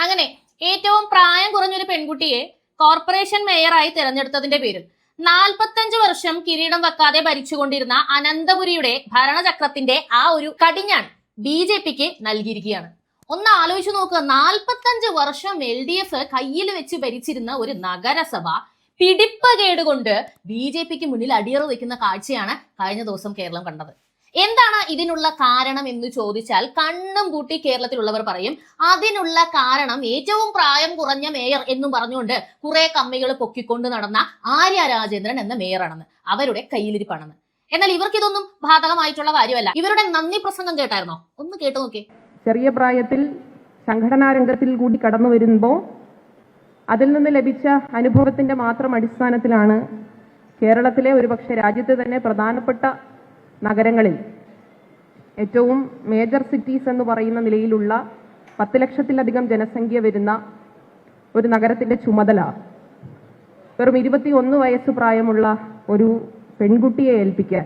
അങ്ങനെ ഏറ്റവും പ്രായം കുറഞ്ഞൊരു പെൺകുട്ടിയെ കോർപ്പറേഷൻ മേയറായി തിരഞ്ഞെടുത്തതിന്റെ പേരിൽ 45 വർഷം കിരീടം വെക്കാതെ ഭരിച്ചുകൊണ്ടിരുന്ന അനന്തപുരിയുടെ ഭരണചക്രത്തിന്റെ ആ ഒരു കടിഞ്ഞാൺ BJPക്ക് നൽകിയിരിക്കുകയാണ്. ഒന്ന് ആലോചിച്ചു നോക്കുക, 45 വർഷം LDF കയ്യിൽ വെച്ച് ഭരിച്ചിരുന്ന ഒരു നഗരസഭ പിടിപ്പ് കേടുകൊണ്ട് BJPക്ക് മുന്നിൽ അടിയറ വയ്ക്കുന്ന കാഴ്ചയാണ് കഴിഞ്ഞ ദിവസം കേരളം കണ്ടത്. എന്താണ് ഇതിനുള്ള കാരണം എന്ന് ചോദിച്ചാൽ കണ്ണും പൂട്ടി കേരളത്തിലുള്ളവർ പറയും അതിനുള്ള കാരണം ഏറ്റവും പ്രായം കുറഞ്ഞ മേയർ എന്നും പറഞ്ഞുകൊണ്ട് കുറെ കമ്മികൾ പൊക്കിക്കൊണ്ട് നടന്ന ആര്യ രാജേന്ദ്രൻ എന്ന മേയറാണെന്ന്, അവരുടെ കയ്യിലിരിപ്പാണെന്ന്. എന്നാൽ ഇവർക്ക് ഇതൊന്നും ബാധകമായിട്ടുള്ള കാര്യമല്ല. ഇവരുടെ നന്ദി പ്രസംഗം കേട്ടായിരുന്നോ? ഒന്ന് കേട്ടു നോക്കി. ചെറിയ പ്രായത്തിൽ സംഘടനാ രംഗത്തിൽ കൂടി കടന്നു വരുമ്പോൾ അതിൽ നിന്ന് ലഭിച്ച അനുഭവത്തിന്റെ മാത്രം അടിസ്ഥാനത്തിലാണ് കേരളത്തിലെ ഒരുപക്ഷെ രാജ്യത്തെ തന്നെ പ്രധാനപ്പെട്ട നഗരങ്ങളിൽ ഏറ്റവും മേജർ സിറ്റീസ് എന്ന് പറയുന്ന നിലയിലുള്ള 10 ലക്ഷത്തിലധികം ജനസംഖ്യ വരുന്ന ഒരു നഗരത്തിന്റെ ചുമതല വെറും 21 വയസ്സ് പ്രായമുള്ള ഒരു പെൺകുട്ടിയെ ഏൽപ്പിക്കാൻ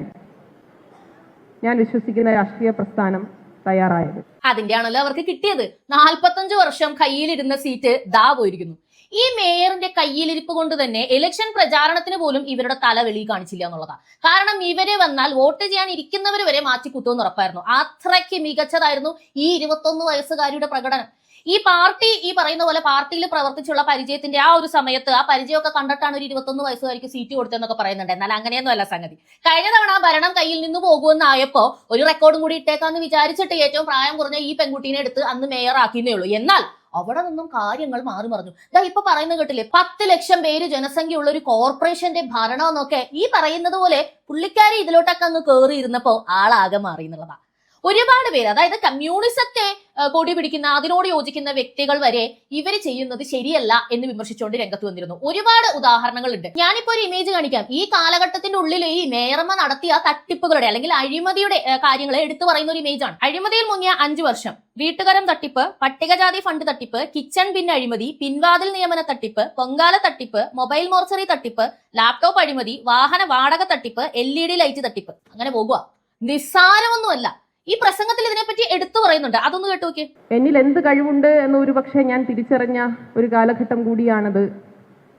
ഞാൻ വിശ്വസിക്കുന്ന രാഷ്ട്രീയ പ്രസ്ഥാനം തയ്യാറായത്. അതിന്റെ ആണല്ലോ അവർക്ക് കിട്ടിയത്. 45 വർഷം കയ്യിലിരുന്ന സീറ്റ് ദാ പോയിരിക്കുന്നു. ഈ മേയറിന്റെ കയ്യിലിരിപ്പ് കൊണ്ട് തന്നെ ഇലക്ഷൻ പ്രചാരണത്തിന് പോലും ഇവരുടെ തല വെളി കാണിച്ചില്ല എന്നുള്ളതാണ്. കാരണം ഇവരെ വന്നാൽ വോട്ട് ചെയ്യാൻ ഇരിക്കുന്നവർ വരെ മാറ്റിക്കുത്തുമെന്ന് ഉറപ്പായിരുന്നു. അത്രയ്ക്ക് മികച്ചതായിരുന്നു ഈ 21 വയസ്സുകാരിയുടെ പ്രകടനം. ഈ പാർട്ടി ഈ പറയുന്ന പോലെ പാർട്ടിയിൽ പ്രവർത്തിച്ചുള്ള പരിചയത്തിന്റെ ആ ഒരു സമയത്ത് ആ പരിചയമൊക്കെ കണ്ടിട്ടാണ് ഒരു 21 വയസ്സുകാരിക്ക് സീറ്റ് കൊടുത്തതെന്നൊക്കെ പറയുന്നുണ്ട്. എന്നാൽ അങ്ങനെയൊന്നും അല്ല സംഗതി. കഴിഞ്ഞ തവണ ഭരണം കയ്യിൽ നിന്ന് പോകുമെന്നായപ്പോ ഒരു റെക്കോർഡും കൂടി ഇട്ടേക്കാന്ന് വിചാരിച്ചിട്ട് ഏറ്റവും പ്രായം കുറഞ്ഞ ഈ പെൺകുട്ടീനെ എടുത്ത് അന്ന് മേയർ ആക്കിയേ ഉള്ളൂ. എന്നാൽ അവിടെ നിന്നും കാര്യങ്ങൾ മാറി മറിഞ്ഞു. ഇപ്പൊ പറയുന്നത് കേട്ടില്ലേ, 10 ലക്ഷം പേര് ജനസംഖ്യയുള്ള ഒരു കോർപ്പറേഷന്റെ ഭരണം എന്നൊക്കെ ഈ പറയുന്നത് പോലെ പുള്ളിക്കാരി ഇതിലോട്ടൊക്കെ അങ്ങ് കയറി ഇരുന്നപ്പോ ആളാകെ മാറി എന്നുള്ളതാ. ഒരുപാട് പേര്, അതായത് കമ്മ്യൂണിസത്തെ കൊടി പിടിക്കുന്ന അതിനോട് യോജിക്കുന്ന വ്യക്തികൾ വരെ ഇവര് ചെയ്യുന്നത് ശരിയല്ല എന്ന് വിമർശിച്ചുകൊണ്ട് രംഗത്ത് വന്നിരുന്നു. ഒരുപാട് ഉദാഹരണങ്ങളുണ്ട്. ഞാനിപ്പോ ഒരു ഇമേജ് കാണിക്കാം. ഈ കാലഘട്ടത്തിന്റെ ഉള്ളിൽ ഈ മേയർമ്മ നടത്തിയ തട്ടിപ്പുകളുടെ അല്ലെങ്കിൽ അഴിമതിയുടെ കാര്യങ്ങളെ എടുത്തു പറയുന്ന ഒരു ഇമേജാണ്. അഴിമതിയിൽ മുങ്ങിയ 5 വർഷം, വീട്ടുകരം തട്ടിപ്പ്, പട്ടികജാതി ഫണ്ട് തട്ടിപ്പ്, കിച്ചൺ ബിൻ അഴിമതി, പിൻവാതിൽ നിയമന തട്ടിപ്പ്, പൊങ്കാല തട്ടിപ്പ്, മൊബൈൽ മോർച്ചറി തട്ടിപ്പ്, ലാപ്ടോപ്പ് അഴിമതി, വാഹന വാടക തട്ടിപ്പ്, LED ലൈറ്റ് തട്ടിപ്പ്, അങ്ങനെ പോകുക. നിസ്സാരമൊന്നുമല്ല. ഈ പ്രസംഗത്തിൽ ഇതിനെപ്പറ്റി എടുത്തു പറയുന്നുണ്ട്. അതൊന്ന് കേട്ടു നോക്കിയേ. എന്നിൽ എന്ത് കഴിവുണ്ട് എന്ന് ഒരു പക്ഷേ ഞാൻ തിരിച്ചറിഞ്ഞ ഒരു കാലഘട്ടം കൂടിയാണത്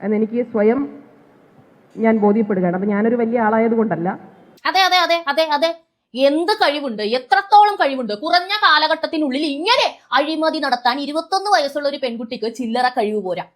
എന്നെനിക്ക് സ്വയം ഞാൻ ബോധ്യപ്പെടുകയാണ്. അപ്പൊ ഞാനൊരു വലിയ ആളായത് കൊണ്ടല്ല. അതെ അതെ അതെ അതെ അതെ എന്ത് കഴിവുണ്ട്, എത്രത്തോളം കഴിവുണ്ട്. കുറഞ്ഞ കാലഘട്ടത്തിനുള്ളിൽ ഇങ്ങനെ അഴിമതി നടത്താൻ 21 വയസ്സുള്ള ഒരു പെൺകുട്ടിക്ക് ചില്ലറ കഴിവ് പോരാ.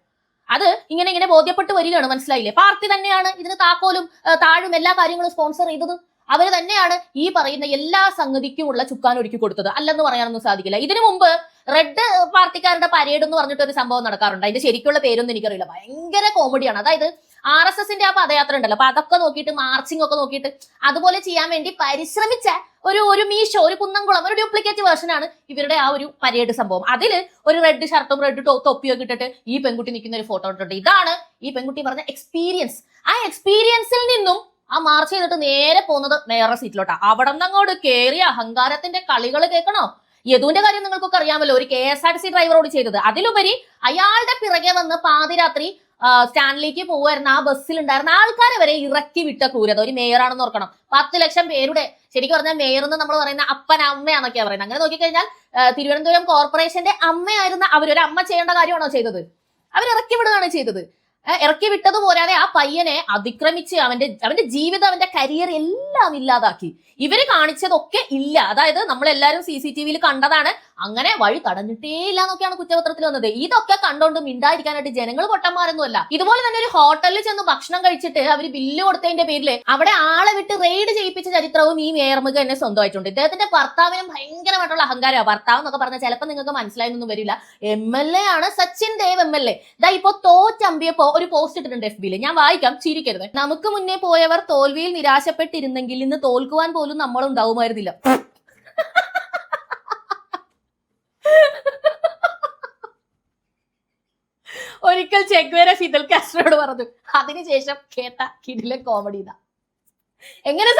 അത് ഇങ്ങനെ ബോധ്യപ്പെട്ട് വരികയാണ്. മനസ്സിലായില്ലേ? പാർട്ടി തന്നെയാണ് ഇതിന് താക്കോലും താഴും എല്ലാ കാര്യങ്ങളും സ്പോൺസർ ചെയ്തത്. അവര് തന്നെയാണ് ഈ പറയുന്ന എല്ലാ സംഗതിക്കുമുള്ള ചുക്കാൻ ഒരുക്കി കൊടുത്തത്. അല്ലെന്ന് പറയാനൊന്നും സാധിക്കില്ല. ഇതിനു മുമ്പ് റെഡ് പാർട്ടിക്കാരുടെ പരേഡ് എന്ന് പറഞ്ഞിട്ട് ഒരു സംഭവം നടക്കാറുണ്ട്. അതിന്റെ ശരിക്കുള്ള പേരൊന്നും എനിക്കറിയില്ല. ഭയങ്കര കോമഡിയാണ്. അതായത് RSSന്റെ ആ പദയാത്ര ഉണ്ടല്ലോ, അപ്പൊ അതൊക്കെ നോക്കിയിട്ട് മാർച്ചിങ് ഒക്കെ നോക്കിയിട്ട് അതുപോലെ ചെയ്യാൻ വേണ്ടി പരിശ്രമിച്ച ഒരു മീശോ, ഒരു കുന്നംകുളം, ഒരു ഡ്യൂപ്ലിക്കേറ്റ് വേർഷനാണ് ഇവരുടെ ആ ഒരു പരേഡ് സംഭവം. അതില് ഒരു റെഡ് ഷർട്ടും റെഡ് തൊപ്പിയൊക്കെ ഇട്ടിട്ട് ഈ പെൺകുട്ടി നിൽക്കുന്ന ഒരു ഫോട്ടോ ഇട്ടിട്ടുണ്ട്. ഇതാണ് ഈ പെൺകുട്ടി പറഞ്ഞ എക്സ്പീരിയൻസ്. ആ എക്സ്പീരിയൻസിൽ നിന്നും ആ മാർച്ച് ചെയ്തിട്ട് നേരെ പോകുന്നത് മേയറുടെ സീറ്റിലോട്ടാ. അവിടെ നിന്ന് അങ്ങോട്ട് കേറിയ അഹങ്കാരത്തിന്റെ കളികൾ കേൾക്കണോ? യദുവിന്റെ കാര്യം നിങ്ങൾക്കൊക്കെ അറിയാമല്ലോ, ഒരു KSRTC ഡ്രൈവറോട് ചെയ്തത്. അതിലുപരി അയാളുടെ പിറകെ വന്ന് പാതിരാത്രി സ്റ്റാൻഡിലേക്ക് പോകുമായിരുന്ന ആ ബസ്സിലുണ്ടായിരുന്ന ആൾക്കാരെ വരെ ഇറക്കി വിട്ട ക്രൂരത. ഒരു മേയറാണെന്ന് ഓർക്കണം. 10 ലക്ഷം പേരുടെ, ശരിക്കും പറഞ്ഞാൽ മേയർ എന്ന് നമ്മൾ പറയുന്ന അപ്പൻ അമ്മയാന്നൊക്കെയാ പറയുന്നത്. അങ്ങനെ നോക്കിക്കഴിഞ്ഞാൽ തിരുവനന്തപുരം കോർപ്പറേഷന്റെ അമ്മയായിരുന്ന അവരൊരു അമ്മ ചെയ്യേണ്ട കാര്യമാണോ ചെയ്തത്? അവരിറക്കി വിടുകയാണ് ചെയ്തത്. ഇറക്കി വിട്ടത് പോരാതെ ആ പയ്യനെ അതിക്രമിച്ച് അവന്റെ ജീവിതം, അവന്റെ കരിയർ എല്ലാം ഇല്ലാതാക്കി. ഇവര് കാണിച്ചതൊക്കെ ഇല്ല. അതായത് നമ്മളെല്ലാരും CCTVയിൽ കണ്ടതാണ്. അങ്ങനെ വഴി തടഞ്ഞിട്ടേ ഇല്ല എന്നൊക്കെയാണ് കുറ്റപത്രത്തിൽ വന്നത്. ഇതൊക്കെ കണ്ടോണ്ട് മിണ്ടായിരിക്കാനായിട്ട് ജനങ്ങൾ പൊട്ടന്മാരൊന്നുമല്ല. ഇതുപോലെ തന്നെ ഒരു ഹോട്ടലിൽ ചെന്ന് ഭക്ഷണം കഴിച്ചിട്ട് അവര് ബില്ല് കൊടുത്തതിന്റെ പേരിൽ അവിടെ ആളെ വിട്ട് റെയ്ഡ് ചെയ്യിപ്പിച്ച ചരിത്രവും ഈ മേയർമുഖ തന്നെ സ്വന്തമായിട്ടുണ്ട്. ഇദ്ദേഹത്തിന്റെ ഭർത്താവിനും ഭയങ്കരമായിട്ടുള്ള അഹങ്കാരമാണ്. ഭർത്താവ് എന്നൊക്കെ പറഞ്ഞാൽ ചിലപ്പോൾ നിങ്ങൾക്ക് മനസ്സിലായൊന്നും വരില്ല. MLA ആണ്, സച്ചിൻ ദേവ് MLA. ഇതാ ഇപ്പൊ തോറ്റമ്പിയപ്പോ ഒരു പോസ്റ്റ് ഇട്ടിട്ടുണ്ട് FB-യിൽ. ഞാൻ വായിക്കാം, ചിരിക്കരുത്. നമുക്ക് മുന്നേ പോയവർ തോൽവിയിൽ നിരാശപ്പെട്ടിരുന്നെങ്കിൽ ഇന്ന് തോൽക്കുവാൻ പോലും നമ്മളുണ്ടാവുമായിരുന്നില്ല. ഒരിക്കൽ ചെഗ്വേര ഫിദൽ കാസ്ട്രോയോട് പറഞ്ഞു. അതിനുശേഷം കേട്ട കിടിലെ കോമഡി ഇതാ. എങ്ങനെ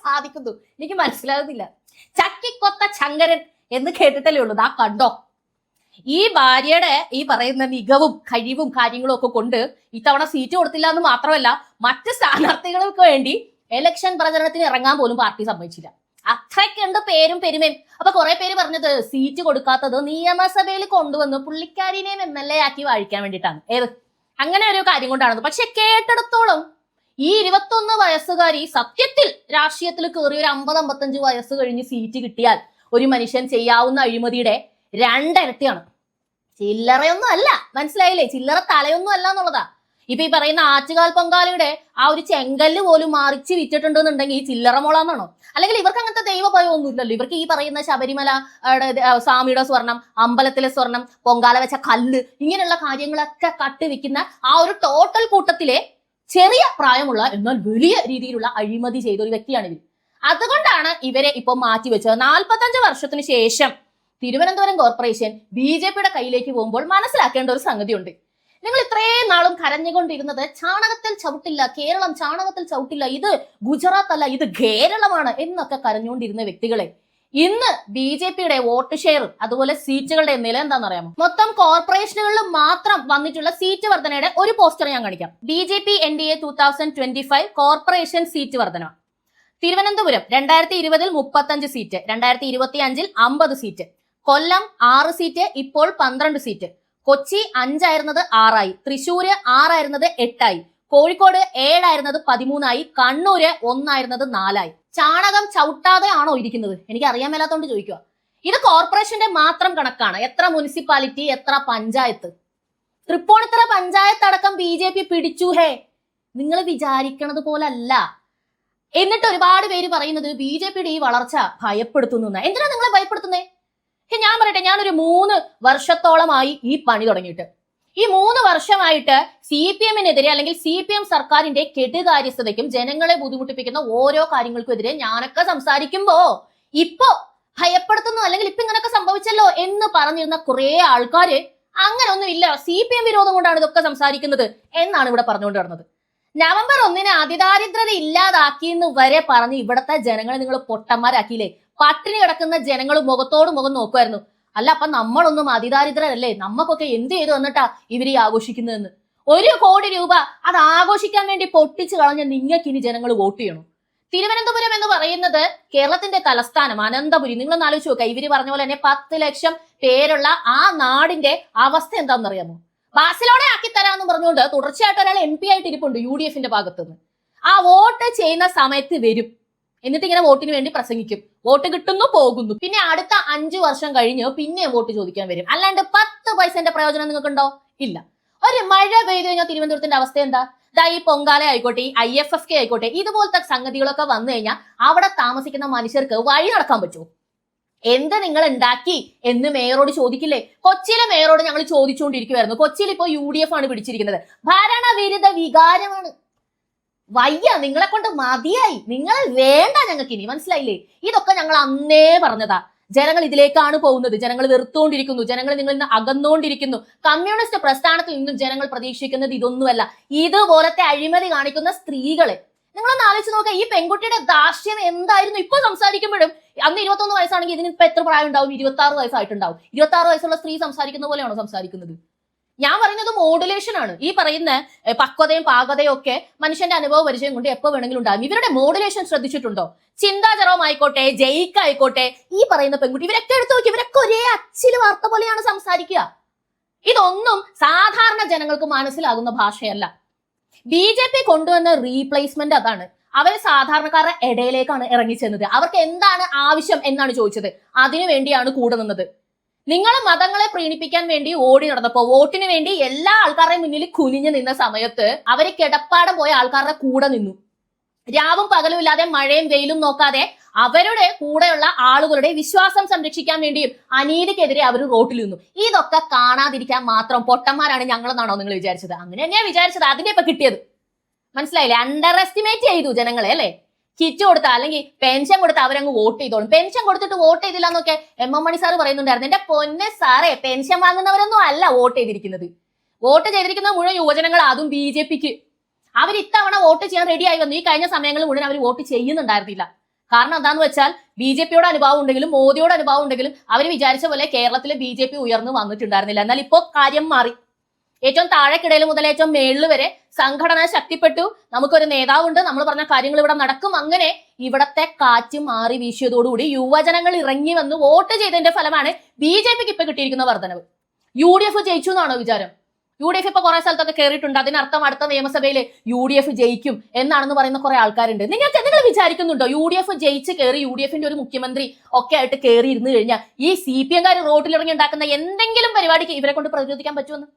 സാധിക്കുന്നു എനിക്ക് മനസ്സിലാകുന്നില്ല. ചക്കിക്കൊത്ത ചങ്കരൻ എന്ന് കേട്ടിട്ടല്ലേ ഉള്ളൂ. ആ കണ്ടോ, ഈ ഭാര്യയുടെ ഈ പറയുന്ന മികവും കഴിവും കാര്യങ്ങളും ഒക്കെ കൊണ്ട് ഇത്തവണ സീറ്റ് കൊടുത്തില്ല എന്ന് മാത്രമല്ല, മറ്റ് സ്ഥാനാർത്ഥികൾക്ക് വേണ്ടി ഇലക്ഷൻ പ്രചരണത്തിന് ഇറങ്ങാൻ പോലും പാർട്ടി സമ്മതിച്ചില്ല. അത്രയ്ക്കുണ്ട് പേരും പെരുമയും. അപ്പൊ കുറെ പേര് പറഞ്ഞത് സീറ്റ് കൊടുക്കാത്തത് നിയമസഭയിൽ കൊണ്ടുവന്ന് പുള്ളിക്കാരിനെയും MLA ആക്കി വാഴിക്കാൻ വേണ്ടിയിട്ടാണ്. ഏത് അങ്ങനെ ഒരു കാര്യം കൊണ്ടാണത്. പക്ഷെ കേട്ടിടത്തോളം ഈ 21 വയസ്സുകാരി സത്യത്തിൽ രാഷ്ട്രീയത്തിൽ കയറി ഒരു 50-55 വയസ്സ് കഴിഞ്ഞ് സീറ്റ് കിട്ടിയാൽ ഒരു മനുഷ്യൻ ചെയ്യാവുന്ന അഴിമതിയുടെ 2 ഇരട്ടിയാണ്. ചില്ലറയൊന്നും അല്ല, മനസ്സിലായില്ലേ? ചില്ലറ തലയൊന്നും അല്ല എന്നുള്ളതാ. ഇപ്പൊ ഈ പറയുന്ന ആറ്റുകാൽ പൊങ്കാലയുടെ ആ ഒരു ചെങ്കല്ല് പോലും മറിച്ച് വിറ്റിട്ടുണ്ടെന്നുണ്ടെങ്കിൽ ഈ ചില്ലറ മോളാന്നാണോ? അല്ലെങ്കിൽ ഇവർക്ക് അങ്ങനത്തെ ദൈവഭയമൊന്നും ഇല്ലല്ലോ. ഇവർക്ക് ഈ പറയുന്ന ശബരിമല സ്വാമിയുടെ സ്വർണം, അമ്പലത്തിലെ സ്വർണം, പൊങ്കാല വെച്ച കല്ല്, ഇങ്ങനെയുള്ള കാര്യങ്ങളൊക്കെ കട്ടുവിൽക്കുന്ന ആ ഒരു ടോട്ടൽ കൂട്ടത്തിലെ ചെറിയ പ്രായമുള്ള എന്നാൽ വലിയ രീതിയിലുള്ള അഴിമതി ചെയ്ത ഒരു വ്യക്തിയാണ് ഇവർ. അതുകൊണ്ടാണ് ഇവരെ ഇപ്പൊ മാറ്റിവെച്ചത്. 45 വർഷത്തിന് ശേഷം തിരുവനന്തപുരം കോർപ്പറേഷൻ BJPയുടെ കയ്യിലേക്ക് പോകുമ്പോൾ മനസ്സിലാക്കേണ്ട ഒരു സംഗതിയുണ്ട്. നിങ്ങൾ ഇത്രയും നാളും കരഞ്ഞുകൊണ്ടിരുന്നത് ചാണകത്തിൽ ചവിട്ടില്ല, കേരളം ചാണകത്തിൽ ചവിട്ടില്ല, ഇത് ഗുജറാത്ത് അല്ല, ഇത് കേരളമാണ് എന്നൊക്കെ കരഞ്ഞുകൊണ്ടിരുന്ന വ്യക്തികളെ ഇന്ന് BJPയുടെ വോട്ട് ഷെയർ അതുപോലെ സീറ്റുകളുടെ നില എന്താണെന്നറിയാമോ? മൊത്തം കോർപ്പറേഷനുകളിൽ മാത്രം വന്നിട്ടുള്ള സീറ്റ് വർധനയുടെ ഒരു പോസ്റ്റർ ഞാൻ കാണിക്കാം. BJP NDA 2025 കോർപ്പറേഷൻ സീറ്റ് വർധന. തിരുവനന്തപുരം 2020 35 സീറ്റ്, 2025 50 സീറ്റ്, കൊല്ലം 6 സീറ്റ്, ഇപ്പോൾ 12 സീറ്റ്, കൊച്ചി 5 ആയിരുന്നത് 6 ആയി, തൃശ്ശൂര് 6 ആയിരുന്നത് 8 ആയി, കോഴിക്കോട് 7 ആയിരുന്നത് 13 ആയി, കണ്ണൂര് 1 ആയിരുന്നത് 4 ആയി. ചാണകം ചവിട്ടാതെ ആണോ ഇരിക്കുന്നത്? എനിക്ക് അറിയാൻ മേലാത്തോണ്ട് ചോദിക്കുക. ഇത് കോർപ്പറേഷന്റെ മാത്രം കണക്കാണ്. എത്ര മുനിസിപ്പാലിറ്റി, എത്ര പഞ്ചായത്ത്. തൃപ്പൂണിത്തുറ പഞ്ചായത്ത് അടക്കം BJP പിടിച്ചു. ഹേ, നിങ്ങൾ വിചാരിക്കണത് പോലല്ല. എന്നിട്ട് ഒരുപാട് പേര് പറയുന്നത് BJPയുടെ ഈ വളർച്ച ഭയപ്പെടുത്തുന്നു. എന്തിനാ നിങ്ങളെ ഭയപ്പെടുത്തുന്നേ? ഞാൻ പറയട്ടെ, ഞാനൊരു 3 വർഷത്തോളമായി ഈ പണി തുടങ്ങിയിട്ട്. ഈ 3 വർഷമായിട്ട് CPMനെതിരെ അല്ലെങ്കിൽ CPM സർക്കാരിന്റെ കെടുകാര്യസ്ഥതയ്ക്കും ജനങ്ങളെ ബുദ്ധിമുട്ടിപ്പിക്കുന്ന ഓരോ കാര്യങ്ങൾക്കുമെതിരെ ഞാനൊക്കെ സംസാരിക്കുമ്പോ ഇപ്പോ ഭയപ്പെടുത്തുന്നു അല്ലെങ്കിൽ ഇപ്പൊ ഇങ്ങനൊക്കെ സംഭവിച്ചല്ലോ എന്ന് പറഞ്ഞിരുന്ന കുറെ ആൾക്കാര് അങ്ങനെ ഒന്നും ഇല്ല, CPM വിരോധം കൊണ്ടാണ് ഇതൊക്കെ സംസാരിക്കുന്നത് എന്നാണ് ഇവിടെ പറഞ്ഞുകൊണ്ട് നടന്നത്. നവംബർ 1 അതിദാരിദ്ര്യത ഇല്ലാതാക്കിയെന്ന് വരെ പറഞ്ഞ് ഇവിടത്തെ ജനങ്ങളെ നിങ്ങൾ പൊട്ടന്മാരാക്കിയില്ലേ? പട്ടിണി കിടക്കുന്ന ജനങ്ങൾ മുഖത്തോട് മുഖം നോക്കുമായിരുന്നു. അല്ല, അപ്പൊ നമ്മളൊന്നും അതിദാരിദ്രരല്ലേ? നമുക്കൊക്കെ എന്ത് ചെയ്തു വന്നിട്ടാ ഇവര് ആഘോഷിക്കുന്നതെന്ന്. 1 കോടി രൂപ അത് ആഘോഷിക്കാൻ വേണ്ടി പൊട്ടിച്ചു കളഞ്ഞ നിങ്ങൾക്ക് ഇനി ജനങ്ങൾ വോട്ട് ചെയ്യണം. തിരുവനന്തപുരം എന്ന് പറയുന്നത് കേരളത്തിന്റെ തലസ്ഥാനം, അനന്തപുരി. നിങ്ങളൊന്ന് ആലോചിച്ച് നോക്കുക. ഇവര് പറഞ്ഞ പോലെ തന്നെ 10 ലക്ഷം പേരുള്ള ആ നാടിന്റെ അവസ്ഥ എന്താണെന്ന് അറിയാമോ? ബാഴ്സലോണ ആക്കി തരാമെന്ന് പറഞ്ഞുകൊണ്ട് തുടർച്ചയായിട്ട് ഒരാൾ MP ആയിട്ട് ഇരിപ്പുണ്ട് UDFന്റെ ഭാഗത്തുനിന്ന്. ആ വോട്ട് ചെയ്യുന്ന സമയത്ത് വരും, എന്നിട്ട് ഇങ്ങനെ വോട്ടിന് വേണ്ടി പ്രസംഗിക്കും. വോട്ട് കിട്ടുന്നു, പോകുന്നു. പിന്നെ അടുത്ത 5 വർഷം കഴിഞ്ഞ് പിന്നെ വോട്ട് ചോദിക്കാൻ വരും. അല്ലാണ്ട് 10 പൈസന്റെ പ്രയോജനം നിങ്ങൾക്കുണ്ടോ? ഇല്ല. ഒരു മഴ പെയ്തു കഴിഞ്ഞാൽ തിരുവനന്തപുരത്തിന്റെ അവസ്ഥ എന്താ? ഈ പൊങ്കാല ആയിക്കോട്ടെ, ഈ IFFK ആയിക്കോട്ടെ, ഇതുപോലത്തെ സംഗതികളൊക്കെ വന്നു കഴിഞ്ഞാൽ അവിടെ താമസിക്കുന്ന മനുഷ്യർക്ക് വഴി നടക്കാൻ പറ്റുമോ? എന്ത് നിങ്ങൾ ഉണ്ടാക്കി എന്ന് മേയറോട് ചോദിക്കില്ലേ? കൊച്ചിയിലെ മേയറോട് ഞങ്ങൾ ചോദിച്ചുകൊണ്ടിരിക്കുവായിരുന്നു. കൊച്ചിയിൽ ഇപ്പോൾ UDF ആണ് പിടിച്ചിരിക്കുന്നത്. ഭരണവിരുദ്ധ വികാരമാണ്. വയ്യ, നിങ്ങളെ കൊണ്ട് മതിയായി, നിങ്ങളെ വേണ്ട ഞങ്ങൾക്ക് ഇനി. മനസ്സിലായില്ലേ? ഇതൊക്കെ ഞങ്ങൾ അന്നേ പറഞ്ഞതാ. ജനങ്ങൾ ഇതിലേക്കാണ് പോകുന്നത്. ജനങ്ങൾ വെറുത്തുകൊണ്ടിരിക്കുന്നു, ജനങ്ങൾ നിങ്ങളിൽ നിന്ന് അകന്നുകൊണ്ടിരിക്കുന്നു. കമ്മ്യൂണിസ്റ്റ് പ്രസ്ഥാനത്തിൽ നിന്നും ജനങ്ങൾ പ്രതീക്ഷിക്കുന്നത് ഇതൊന്നുമല്ല, ഇതുപോലത്തെ അഴിമതി കാണിക്കുന്ന സ്ത്രീകളെ. നിങ്ങളൊന്ന് ആലോചിച്ച് നോക്കുക. ഈ പെൺകുട്ടിയുടെ ദാർഷ്ട്യം എന്തായിരുന്നു? ഇപ്പൊ സംസാരിക്കുമ്പോഴും അന്ന് 21 വയസ്സാണെങ്കിൽ ഇതിന് ഇപ്പൊ എത്ര പ്രായം ഉണ്ടാവും? 26 വയസ്സായിട്ടുണ്ടാവും. 26 വയസ്സുള്ള സ്ത്രീ സംസാരിക്കുന്ന പോലെയാണോ സംസാരിക്കുന്നത്? ഞാൻ പറയുന്നത് മോഡുലേഷൻ ആണ്. ഈ പറയുന്ന പക്വതയും പാകതയും ഒക്കെ മനുഷ്യന്റെ അനുഭവ പരിചയം കൊണ്ട് എപ്പോ വേണമെങ്കിലും ഉണ്ടാകും. ഇവരുടെ മോഡുലേഷൻ ശ്രദ്ധിച്ചിട്ടുണ്ടോ? ചിന്താ ജെറോം ആയിക്കോട്ടെ, ജയിക്ക ആയിക്കോട്ടെ, ഈ പറയുന്ന പെൺകുട്ടി, ഇവരൊക്കെ എടുത്തു നോക്കി, ഇവരൊക്കെ ഒരേ അച്ചില് വാർത്ത പോലെയാണ് സംസാരിക്കുക. ഇതൊന്നും സാധാരണ ജനങ്ങൾക്ക് മനസ്സിലാകുന്ന ഭാഷയല്ല. BJP കൊണ്ടുവന്ന റീപ്ലേസ്മെന്റ് അതാണ്. അവർ സാധാരണക്കാരുടെ ഇടയിലേക്കാണ് ഇറങ്ങിച്ചെന്നത്. അവർക്ക് എന്താണ് ആവശ്യം എന്നാണ് ചോദിച്ചത്. അതിനു വേണ്ടിയാണ് കൂടെ നിന്നത്. നിങ്ങൾ മതങ്ങളെ പ്രീണിപ്പിക്കാൻ വേണ്ടി ഓടി നടന്നപ്പോ, വോട്ടിന് വേണ്ടി എല്ലാ ആൾക്കാരുടെയും മുന്നിൽ കുനിഞ്ഞു നിന്ന സമയത്ത് അവര് കിടപ്പാടം പോയ ആൾക്കാരുടെ കൂടെ നിന്നു. രാവും പകലും ഇല്ലാതെ മഴയും വെയിലും നോക്കാതെ അവരുടെ കൂടെയുള്ള ആളുകളുടെ വിശ്വാസം സംരക്ഷിക്കാൻ വേണ്ടിയും അനീതിക്കെതിരെ അവർ റോട്ടിൽ നിന്നു. ഇതൊക്കെ കാണാതിരിക്കാൻ മാത്രം പൊട്ടന്മാരാണ് ഞങ്ങളെന്നാണോ നിങ്ങൾ വിചാരിച്ചത്? അങ്ങനെ തന്നെയാ വിചാരിച്ചത്. അതിന്റെ ഇപ്പൊ കിട്ടിയത് മനസ്സിലായില്ലേ? അണ്ടർ എസ്റ്റിമേറ്റ് ചെയ്തു ജനങ്ങളെ അല്ലെ? കിറ്റ് കൊടുത്ത അല്ലെങ്കിൽ പെൻഷൻ കൊടുത്ത അവരങ്ങ് വോട്ട് ചെയ്തോളും. പെൻഷൻ കൊടുത്തിട്ട് വോട്ട് ചെയ്തില്ല എന്നൊക്കെ MM മണി സാറ് പറയുന്നുണ്ടായിരുന്നു. എന്റെ പൊന്നെ സാറേ, പെൻഷൻ വാങ്ങുന്നവരൊന്നും അല്ല വോട്ട് ചെയ്തിരിക്കുന്നത്. വോട്ട് ചെയ്തിരിക്കുന്നത് മുഴുവൻ യുവജനങ്ങൾ, അതും BJPക്ക്. അവർ ഇത്തവണ വോട്ട് ചെയ്യാൻ റെഡിയായി വന്നു. ഈ കഴിഞ്ഞ സമയങ്ങളിൽ മുഴുവൻ അവർ വോട്ട് ചെയ്യുന്നുണ്ടായിരുന്നില്ല. കാരണം എന്താന്ന് വെച്ചാൽ BJPയോട് അനുഭാവം ഉണ്ടെങ്കിലും മോദിയോട് അനുഭാവം ഉണ്ടെങ്കിലും അവർ വിചാരിച്ച പോലെ കേരളത്തിലെ BJP ഉയർന്നു വന്നിട്ടുണ്ടായിരുന്നില്ല. എന്നാൽ ഇപ്പോ കാര്യം മാറി. ഏറ്റവും താഴെക്കിടയിൽ മുതൽ ഏറ്റവും മേളിൽ വരെ സംഘടന ശക്തിപ്പെട്ടു. നമുക്കൊരു നേതാവുണ്ട്, നമ്മൾ പറഞ്ഞ കാര്യങ്ങൾ ഇവിടെ നടക്കും. അങ്ങനെ ഇവിടത്തെ കാറ്റ് മാറി വീശിയതോടുകൂടി യുവജനങ്ങൾ ഇറങ്ങി വന്ന് വോട്ട് ചെയ്തതിന്റെ ഫലമാണ് BJPക്ക് ഇപ്പൊ കിട്ടിയിരിക്കുന്ന വർധനവ്. UDF ജയിച്ചു എന്നാണോ വിചാരം? UDF ഇപ്പൊ കുറെ സ്ഥലത്തൊക്കെ കയറിയിട്ടുണ്ട്. അതിനർത്ഥം അടുത്ത നിയമസഭയിൽ UDF ജയിക്കും എന്നാണെന്ന് പറയുന്ന കുറെ ആൾക്കാരുണ്ട്. നിങ്ങൾ വിചാരിക്കുന്നുണ്ടോ UDF ജയിച്ച് കയറി UDFന്റെ ഒരു മുഖ്യമന്ത്രി ഒക്കെ ആയിട്ട് കയറി ഇരുന്ന് കഴിഞ്ഞാൽ ഈ CPM-കാർ റോട്ടിലിറങ്ങി ഉണ്ടാക്കുന്ന എന്തെങ്കിലും പരിപാടിക്ക് ഇവരെ കൊണ്ട് പ്രതിരോധിക്കാൻ പറ്റുമെന്ന്?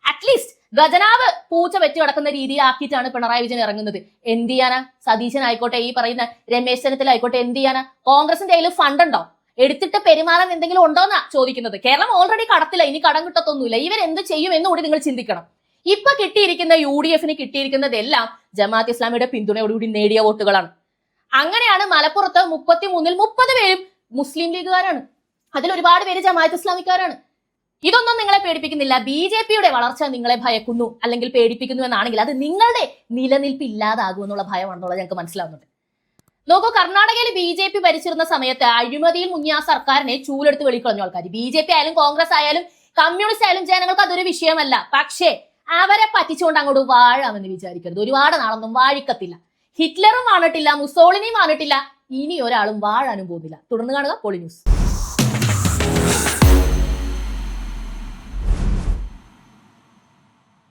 അറ്റ്ലീസ്റ്റ് ഖജനാവ് പൂച്ച വെച്ച് കിടക്കുന്ന രീതിയിലാക്കിയിട്ടാണ് പിണറായി വിജയൻ ഇറങ്ങുന്നത്. എന്ത് ചെയ്യാനാ? സതീശൻ ആയിക്കോട്ടെ, ഈ പറയുന്ന രമേശ് ചെന്നിത്തല ആയിക്കോട്ടെ, എന്ത് ചെയ്യാനാ? കോൺഗ്രസിന്റെ കയ്യിൽ ഫണ്ട് ഉണ്ടോ? എടുത്തിട്ട് പെരുമാറാൻ എന്തെങ്കിലും ഉണ്ടോന്നാ ചോദിക്കുന്നത്. കേരളം ഓൾറെഡി കടത്തില്ല, ഇനി കടം കിട്ടത്തൊന്നുമില്ല. ഇവരെന്ത് ചെയ്യും എന്നുകൂടി നിങ്ങൾ ചിന്തിക്കണം. ഇപ്പൊ കിട്ടിയിരിക്കുന്ന UDFന് കിട്ടിയിരിക്കുന്നതെല്ലാം ജമാഅത്ത് ഇസ്ലാമിയുടെ പിന്തുണയോടുകൂടി നേടിയ വോട്ടുകളാണ്. അങ്ങനെയാണ് മലപ്പുറത്ത് 33-ൽ 30 പേരും മുസ്ലിം ലീഗുകാരാണ്, അതിൽ ഒരുപാട് പേര് ജമാഅത്ത് ഇസ്ലാമിക്കാരാണ്. ഇതൊന്നും നിങ്ങളെ പേടിപ്പിക്കുന്നില്ല. BJPയുടെ വളർച്ച നിങ്ങളെ ഭയക്കുന്നു അല്ലെങ്കിൽ പേടിപ്പിക്കുന്നു എന്നാണെങ്കിൽ അത് നിങ്ങളുടെ നിലനിൽപ്പ് ഇല്ലാതാകുമെന്നുള്ള ഭയമാണെന്നുള്ളത് ഞങ്ങൾക്ക് മനസ്സിലാവുന്നുണ്ട്. നോക്കൂ, കർണാടകയിൽ BJP ഭരിച്ചിരുന്ന സമയത്ത് അഴിമതിയിൽ മുങ്ങിയ ആ സർക്കാരിനെ ചൂലെടുത്ത് വെളിക്കളഞ്ഞ ആൾക്കാർ. BJP ആയാലും കോൺഗ്രസ് ആയാലും കമ്മ്യൂണിസ്റ്റ് ആയാലും ജനങ്ങൾക്ക് അതൊരു വിഷയമല്ല. പക്ഷേ അവരെ പറ്റിച്ചുകൊണ്ട് അങ്ങോട്ട് വാഴാമെന്ന് വിചാരിക്കരുത്. ഒരുപാട് നാളൊന്നും വാഴിക്കത്തില്ല. ഹിറ്റ്ലറും വാണിട്ടില്ല, മുസോളിനിയും വാണിട്ടില്ല, ഇനി ഒരാളും വാഴാനും പോകുന്നില്ല. തുടർന്ന് കാണുക പോളി ന്യൂസ്.